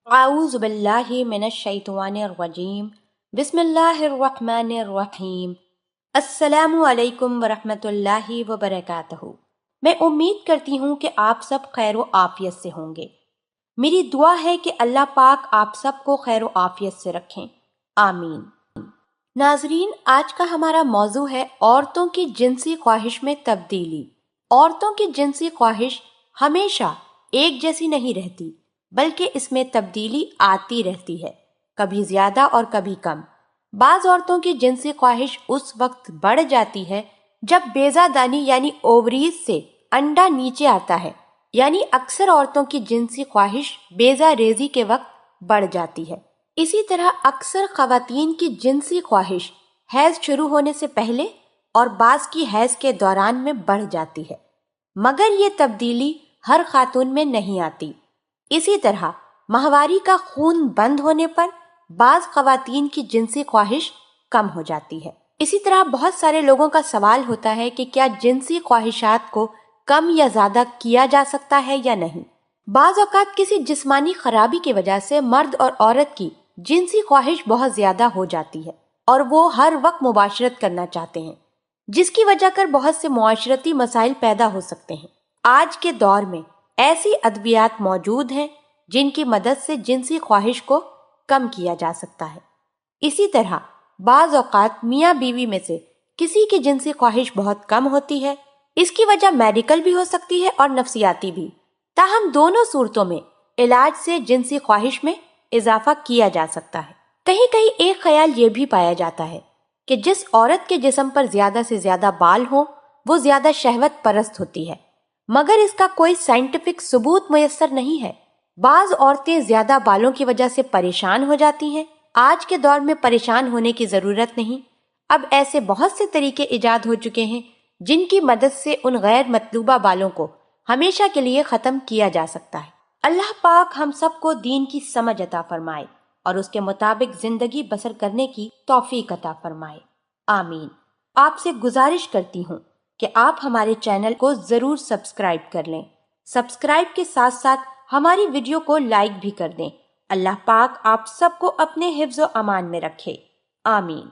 अऊज़ु बिल्लाहि मिनश शैतानिर रजीम। बिस्मिल्लाहिर रहमानिर रहीम। अस्सलामु अलैकुम वरहमतुल्लाहि वबरकातुहू। मैं उम्मीद करती हूँ कि आप सब खैर व आफियत से होंगे। मेरी दुआ है कि अल्लाह पाक आप सबको खैर व आफियत से रखें, आमीन। नाजरीन, आज का हमारा मौजू है औरतों की जिनसी ख्वाहिश में तब्दीली। औरतों की जिनसी ख्वाहिश हमेशा एक जैसी नहीं रहती, बल्कि इसमें तब्दीली आती रहती है, कभी ज्यादा और कभी कम। बाज औरतों की जिनसी ख्वाहिश उस वक्त बढ़ जाती है जब बेजादानी यानी ओवरीज से अंडा नीचे आता है, यानी अक्सर औरतों की जिनसी ख्वाहिश बेजा रेजी के वक्त बढ़ जाती है। इसी तरह अक्सर खवातीन की जिनसी ख्वाहिश हैज शुरू होने से पहले और बाज की हैज के दौरान में बढ़ जाती है, मगर ये तब्दीली हर खातून में नहीं आती। इसी तरह माहवारी का खून बंद होने पर बाज खवातीन की जिनसी ख्वाहिश कम हो जाती है। इसी तरह बहुत सारे लोगों का सवाल होता है कि क्या जिनसी ख्वाहिशात को कम या ज्यादा किया जा सकता है या नहीं। बाज औकात किसी जिस्मानी खराबी की वजह से मर्द और औरत की जिनसी ख्वाहिश बहुत ज्यादा हो जाती है और वो हर वक्त मुबाशरत करना चाहते हैं, जिसकी वजह कर बहुत से मुआशरती मसाइल पैदा हो सकते हैं। आज के दौर में ऐसी अद्वियात मौजूद हैं जिनकी मदद से जिनसी ख्वाहिश को कम किया जा सकता है। इसी तरह बाज औकात मियाँ बीवी में से किसी की जिनसी ख्वाहिश बहुत कम होती है। इसकी वजह मेडिकल भी हो सकती है और नफ्सियाती भी। ताहम दोनों सूरतों में इलाज से जिनसी ख्वाहिश में इजाफा किया जा सकता है। कहीं कहीं एक ख्याल ये भी पाया जाता है कि जिस औरत के जिस्म पर ज्यादा से ज्यादा बाल हो वो ज्यादा शहवत परस्त होती है, मगर इसका कोई साइंटिफिक सबूत मुयस्सर नहीं है। बाज औरतें ज्यादा बालों की वजह से परेशान हो जाती हैं। आज के दौर में परेशान होने की जरूरत नहीं। अब ऐसे बहुत से तरीके इजाद हो चुके हैं जिनकी मदद से उन गैर मतलूबा बालों को हमेशा के लिए खत्म किया जा सकता है। अल्लाह पाक हम सबको दीन की समझ अता फरमाए और उसके मुताबिक जिंदगी बसर करने की तौफीक अता फरमाए, आमीन। आपसे गुजारिश करती हूँ कि आप हमारे चैनल को जरूर सब्सक्राइब कर लें। सब्सक्राइब के साथ साथ हमारी वीडियो को लाइक भी कर दें। अल्लाह पाक आप सबको अपने हिफ्ज़ व अमान में रखे, आमीन।